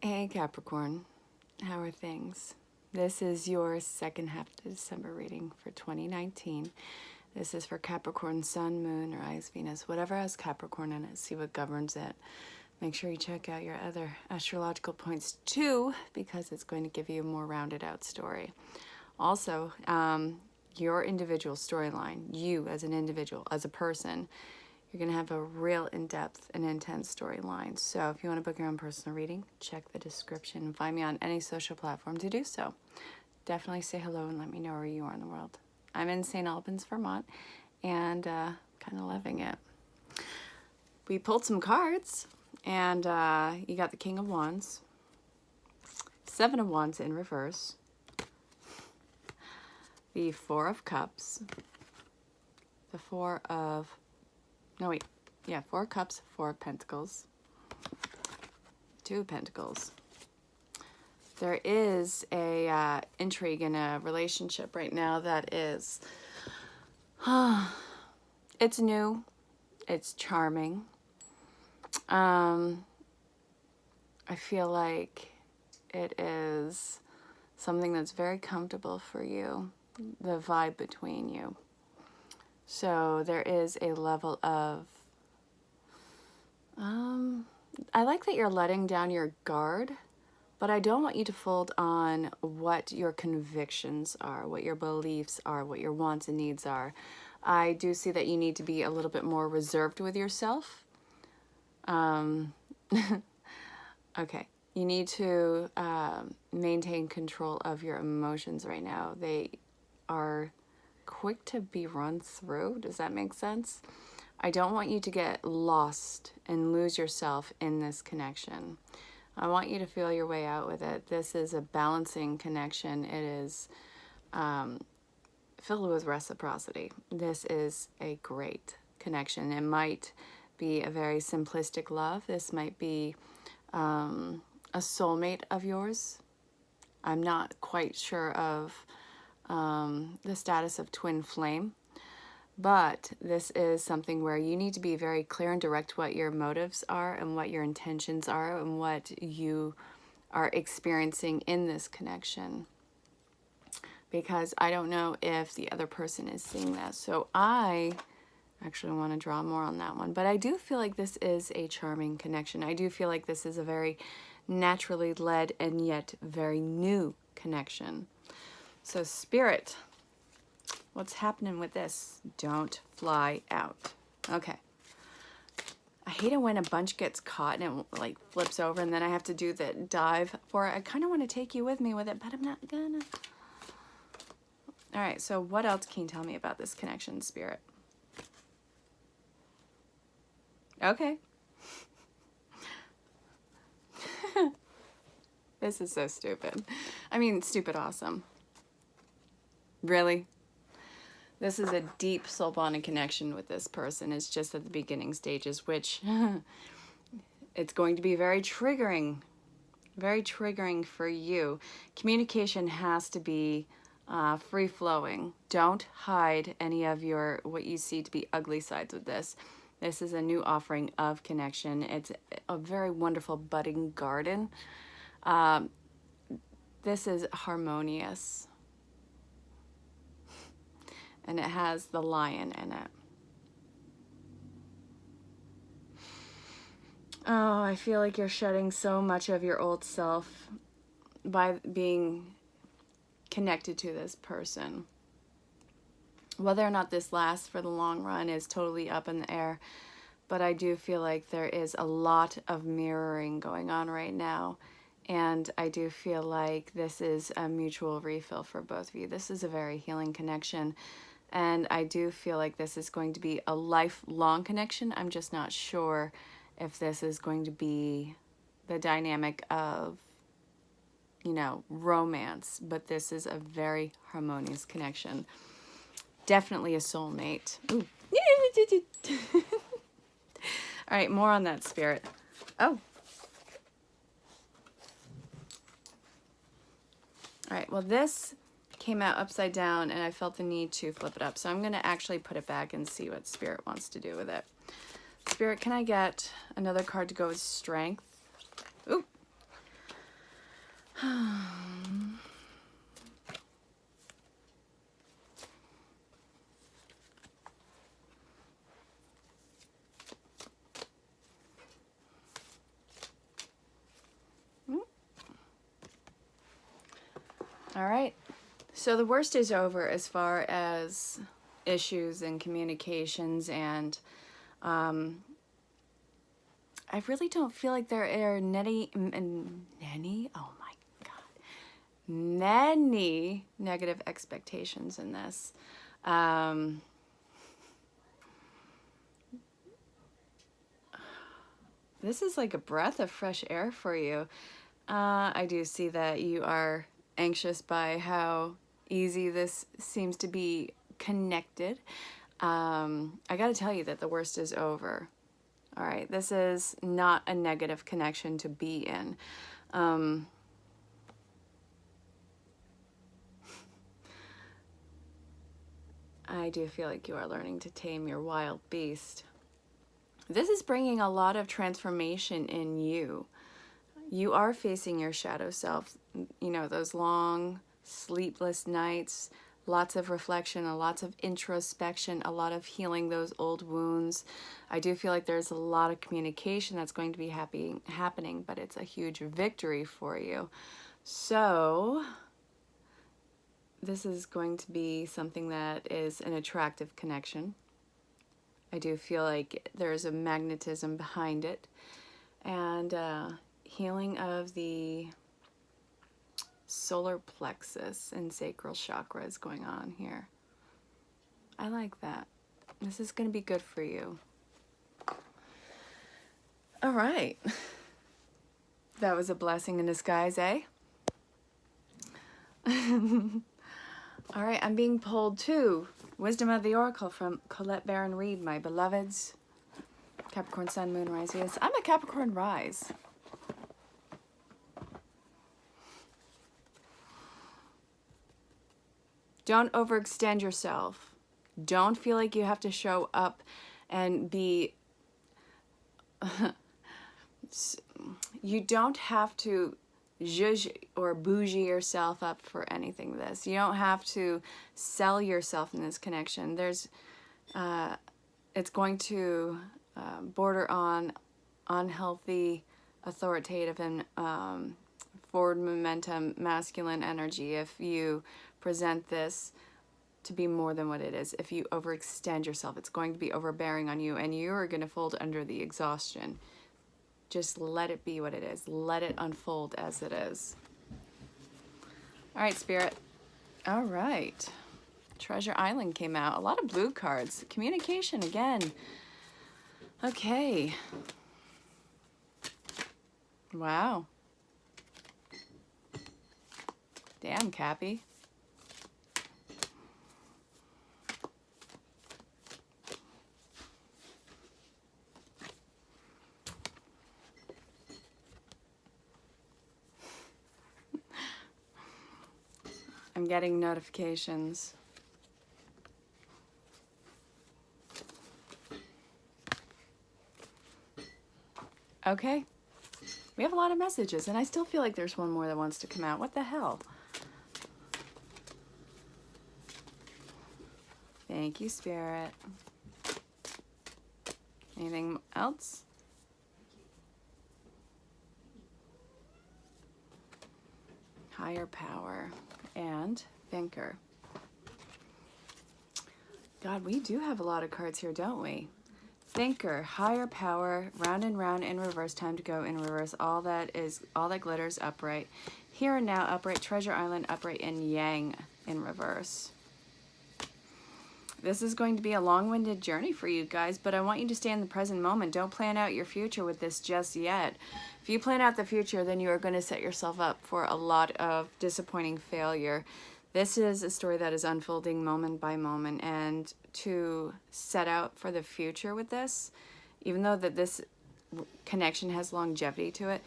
Hey Capricorn, how are things? This is your second half of December reading for 2019. This is for Capricorn, Sun, Moon, or Eyes, Venus, whatever has Capricorn in it. See what governs it. Make sure you check out your other astrological points too, because it's going to give you a more rounded out story. Also, your individual storyline, you as an individual, as a person, you're going to have a real in-depth and intense storyline. So if you want to book your own personal reading, check the description. Find me on any social platform to do so. Definitely say hello and let me know where you are in the world. I'm in St. Albans, Vermont, and kind of loving it. We pulled some cards, and you got the King of Wands, Seven of Wands in reverse, the Four of Cups, the Four of Cups, Four of Pentacles, Two of Pentacles. There is a intrigue in a relationship right now that is, it's new, it's charming. I feel like it is something that's very comfortable for you, the vibe between you. So there is a level of, I like that you're letting down your guard, but I don't want you to fold on what your convictions are, what your beliefs are, what your wants and needs are. I do see that you need to be a little bit more reserved with yourself. Okay, you need to maintain control of your emotions right now. They are quick to be run through. Does that make sense? I don't want you to get lost and lose yourself in this connection. I want you to feel your way out with it. This is a balancing connection. It is filled with reciprocity. This is a great connection. It might be a very simplistic love. This might be a soulmate of yours. I'm not quite sure of the status of twin flame, but this is something where you need to be very clear and direct what your motives are and what your intentions are and what you are experiencing in this connection, because I don't know if the other person is seeing that. So I actually want to draw more on that one, but I do feel like this is a charming connection. I do feel like this is a very naturally led and yet very new connection. So Spirit, what's happening with this? Don't fly out. Okay. I hate it when a bunch gets caught and it like flips over and then I have to do the dive for it. I kind of want to take you with me with it, but I'm not gonna. All right, so what else can you tell me about this connection, Spirit? Okay. This is so stupid. I mean, stupid awesome. Really? This is a deep soul bonding connection with this person. It's just at the beginning stages, which it's going to be very triggering for you. Communication has to be free-flowing. Don't hide any of your what you see to be ugly sides with this. This is a new offering of connection. It's a very wonderful budding garden. This is harmonious. And it has the lion in it. Oh, I feel like you're shedding so much of your old self by being connected to this person. Whether or not this lasts for the long run is totally up in the air, but I do feel like there is a lot of mirroring going on right now, and I do feel like this is a mutual refill for both of you. This is a very healing connection, and I do feel like this is going to be a lifelong connection. I'm just not sure if this is going to be the dynamic of, you know, romance, but this is a very harmonious connection. Definitely a soulmate. Ooh. All right, more on that, Spirit. Oh. All right, well, this came out upside down, and I felt the need to flip it up. So I'm going to actually put it back and see what Spirit wants to do with it. Spirit, can I get another card to go with strength? Ooh. All right. So the worst is over as far as issues and communications, and I really don't feel like there are many, oh my God, many negative expectations in this. This is like a breath of fresh air for you. I do see that you are anxious by how easy this seems to be connected. I gotta tell you that the worst is over. All right, this is not a negative connection to be in. I do feel like you are learning to tame your wild beast. This is bringing a lot of transformation in you. You are facing your shadow self, you know, those long, sleepless nights, lots of reflection, a lots of introspection, a lot of healing those old wounds. I do feel like there's a lot of communication that's going to be happening, but it's a huge victory for you. So this is going to be something that is an attractive connection. I do feel like there's a magnetism behind it, and healing of the solar plexus and sacral chakra is going on here. I like that. This is going to be good for you. All right. That was a blessing in disguise, eh? All right, I'm being pulled to Wisdom of the Oracle from Colette Baron Reed, my beloveds. Capricorn Sun, Moon, Rise. Yes, I'm a Capricorn Rise. Don't overextend yourself. Don't feel like you have to show up and be... You don't have to zhuzh or bougie yourself up for anything this. You don't have to sell yourself in this connection. There's... it's going to border on unhealthy, authoritative, and forward momentum, masculine energy if you present this to be more than what it is. If you overextend yourself, it's going to be overbearing on you, and you are going to fold under the exhaustion. Just let it be what it is. Let it unfold as it is. All right, Spirit. All right. Treasure Island came out. A lot of blue cards. Communication again. Okay. Wow. Damn, Cappy. I'm getting notifications. Okay. We have a lot of messages, and I still feel like there's one more that wants to come out. What the hell? Thank you, Spirit. Anything else? Higher power and thinker. God, we do have a lot of cards here, don't we? Thinker, higher power, round and round in reverse, time to go in reverse. All that glitters upright. Here and now upright, Treasure Island upright, and Yang in reverse. This is going to be a long-winded journey for you guys, but I want you to stay in the present moment. Don't plan out your future with this just yet. If you plan out the future, then you are going to set yourself up for a lot of disappointing failure. This is a story that is unfolding moment by moment, and to set out for the future with this, even though that this connection has longevity to it,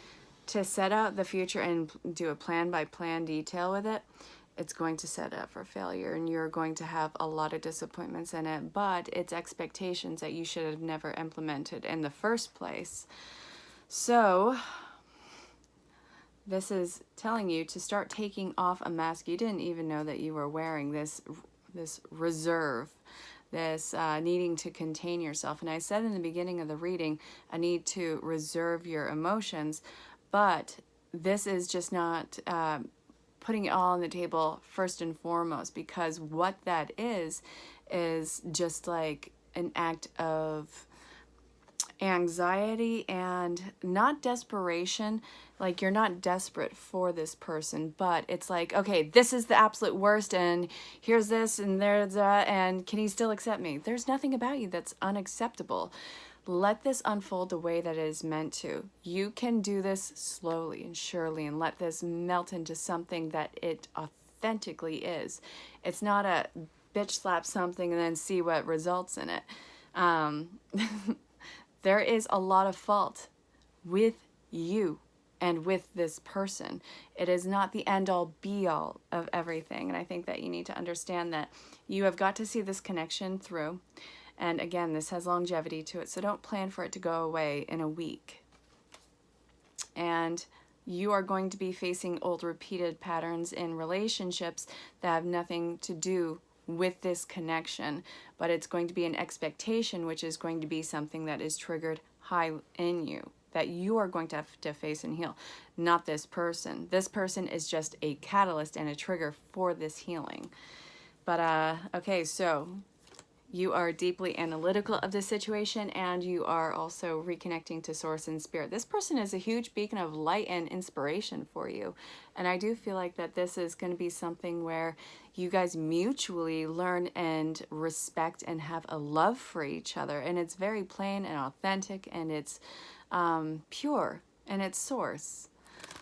to set out the future and do a plan by plan detail with it, it's going to set up for failure, and you're going to have a lot of disappointments in it, but it's expectations that you should have never implemented in the first place. So this is telling you to start taking off a mask you didn't even know that you were wearing, this reserve, this needing to contain yourself. And I said in the beginning of the reading, a need to reserve your emotions, but this is just not putting it all on the table first and foremost, because what that is just like an act of anxiety and not desperation. Like, you're not desperate for this person, but it's like, okay, this is the absolute worst, and here's this and there's that, and can he still accept me? There's nothing about you that's unacceptable. Let this unfold the way that it is meant to. You can do this slowly and surely and let this melt into something that it authentically is. It's not a bitch slap something and then see what results in it. There is a lot of fault with you and with this person. It is not the end-all be-all of everything. And I think that you need to understand that you have got to see this connection through. And again, this has longevity to it, so don't plan for it to go away in a week. And you are going to be facing old repeated patterns in relationships that have nothing to do with this connection, but it's going to be an expectation, which is going to be something that is triggered high in you, that you are going to have to face and heal, not this person. This person is just a catalyst and a trigger for this healing. But okay, so you are deeply analytical of this situation, and you are also reconnecting to source and spirit. This person is a huge beacon of light and inspiration for you. And I do feel like that this is going to be something where you guys mutually learn and respect and have a love for each other. And it's very plain and authentic, and it's pure and it's source.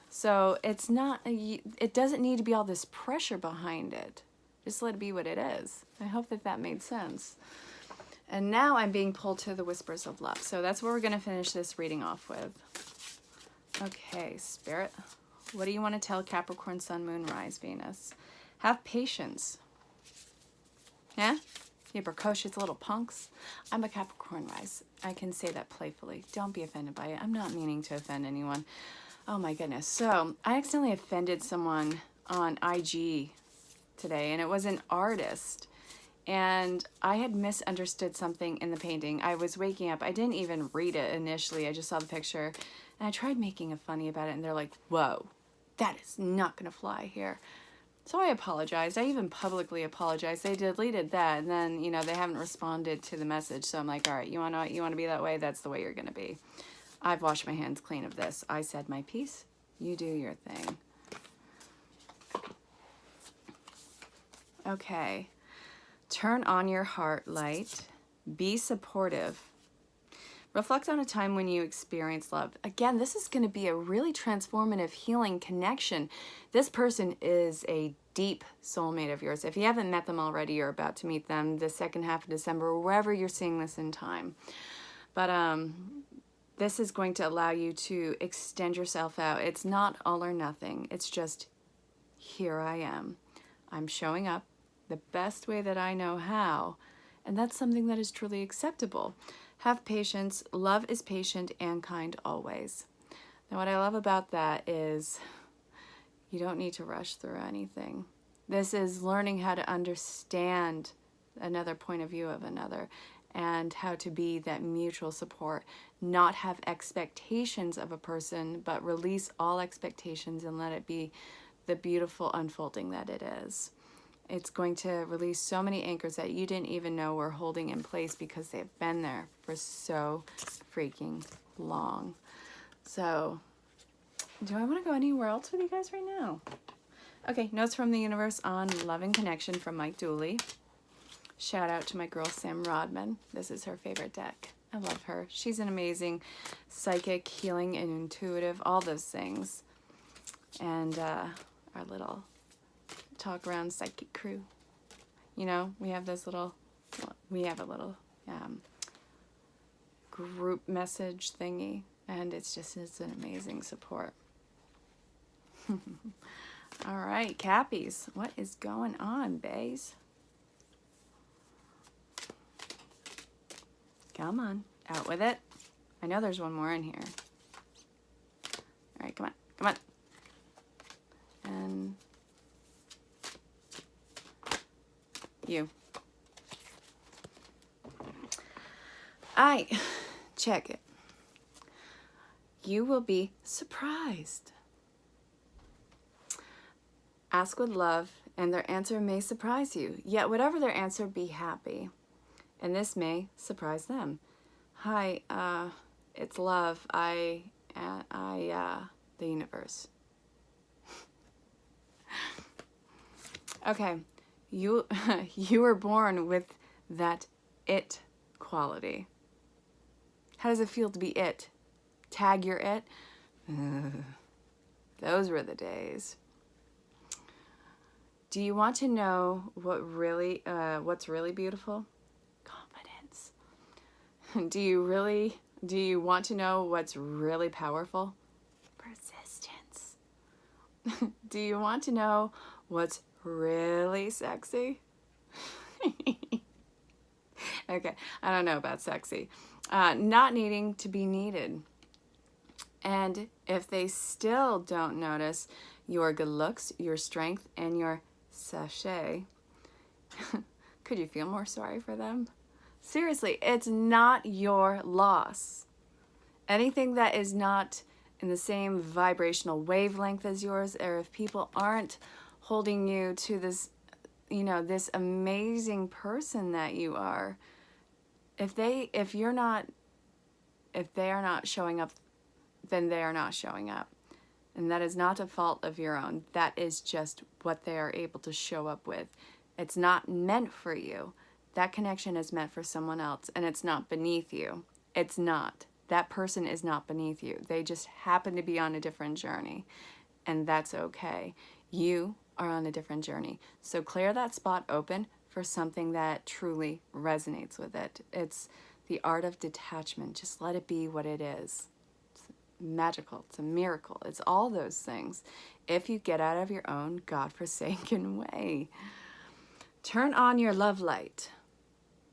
So it's not, it doesn't need to be all this pressure behind it. Just let it be what it is. I hope that that made sense. And now I'm being pulled to the whispers of love. So that's where we're going to finish this reading off with. Okay, Spirit, what do you want to tell Capricorn, Sun, Moon, Rise, Venus? Have patience. Yeah? You precocious little punks. I'm a Capricorn Rise. I can say that playfully. Don't be offended by it. I'm not meaning to offend anyone. Oh my goodness. So I accidentally offended someone on IG today, and it was an artist, and I had misunderstood something in the painting. I was waking up, I didn't even read it initially, I just saw the picture, and I tried making a funny about it, and they're like, whoa, that is not gonna fly here. So I apologized. I even publicly apologized. They deleted that, and then, you know, they haven't responded to the message, so I'm like, all right, you want to be that way? That's the way you're gonna be. I've washed my hands clean of this. I said my piece, you do your thing. Okay, turn on your heart light, be supportive, reflect on a time when you experienced love. Again, this is going to be a really transformative, healing connection. This person is a deep soulmate of yours. If you haven't met them already, you're about to meet them the second half of December, or wherever you're seeing this in time. But this is going to allow you to extend yourself out. It's not all or nothing. It's just, here I am. I'm showing up the best way that I know how, and that's something that is truly acceptable. Have patience. Love is patient and kind always. Now, what I love about that is you don't need to rush through anything. This is learning how to understand another point of view of another, and how to be that mutual support, not have expectations of a person, but release all expectations and let it be the beautiful unfolding that it is. It's going to release so many anchors that you didn't even know were holding in place, because they've been there for so freaking long. So, do I want to go anywhere else with you guys right now? Okay, notes from the universe on love and connection from Mike Dooley. Shout out to my girl Sam Rodman. This is her favorite deck. I love her. She's an amazing psychic, healing, and intuitive, all those things. And our little talk around psychic crew. You know, we have a little group message thingy, and it's an amazing support. All right, Cappies, what is going on, bays? Come on, out with it. I know there's one more in here. All right, come on, come on. You. Check it. You will be surprised. Ask with love, and their answer may surprise you. Yet whatever their answer, be happy. And this may surprise them. Hi, it's love. The universe. Okay, you were born with that it quality. How does it feel to be it? Tag your it? Those were the days. Do you want to know what's really beautiful? Confidence. Do you want to know what's really powerful? Persistence. Do you want to know what's really sexy? Okay, I don't know about sexy. Not needing to be needed. And if they still don't notice your good looks, your strength, and your sachet, could you feel more sorry for them? Seriously, it's not your loss. Anything that is not in the same vibrational wavelength as yours, or if people aren't holding you to this, this amazing person that you are, if they are not showing up, then they are not showing up. And that is not a fault of your own. That is just what they are able to show up with. It's not meant for you. That connection is meant for someone else, and it's not beneath you. It's not. That person is not beneath you. They just happen to be on a different journey, and that's okay. You are on a different journey. So clear that spot open for something that truly resonates with it. It's the art of detachment. Just let it be what it is. It's magical. It's a miracle. It's all those things. If you get out of your own godforsaken way. Turn on your love light.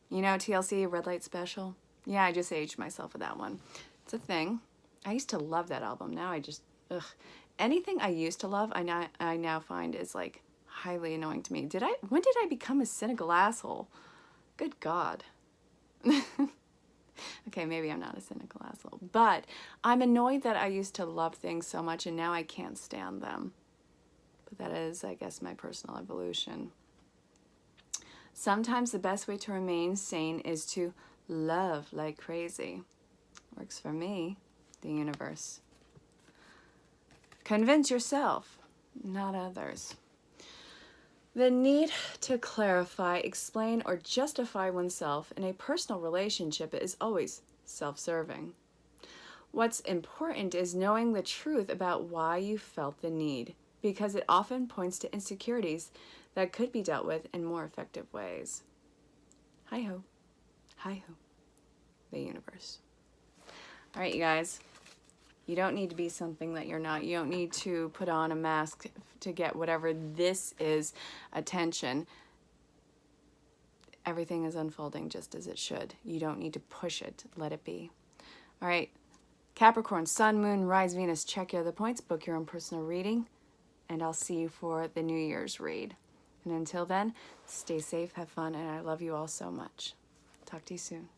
You know TLC, Red Light Special? Yeah, I just aged myself with that one. It's a thing. I used to love that album. Now I just, anything I used to love, I now find is like highly annoying to me. When did I become a cynical asshole? Good God. Okay, maybe I'm not a cynical asshole, but I'm annoyed that I used to love things so much and now I can't stand them. But that is, I guess, my personal evolution. Sometimes the best way to remain sane is to love like crazy. Works for me, the universe. Convince yourself, not others. The need to clarify, explain, or justify oneself in a personal relationship is always self-serving. What's important is knowing the truth about why you felt the need, because it often points to insecurities that could be dealt with in more effective ways. Hi-ho. Hi-ho. The universe. All right, you guys. You don't need to be something that you're not. You don't need to put on a mask to get whatever this is attention. Everything is unfolding just as it should. You don't need to push it. Let it be. All right. Capricorn, Sun, Moon, Rise, Venus. Check your other points. Book your own personal reading. And I'll see you for the New Year's read. And until then, stay safe, have fun, and I love you all so much. Talk to you soon.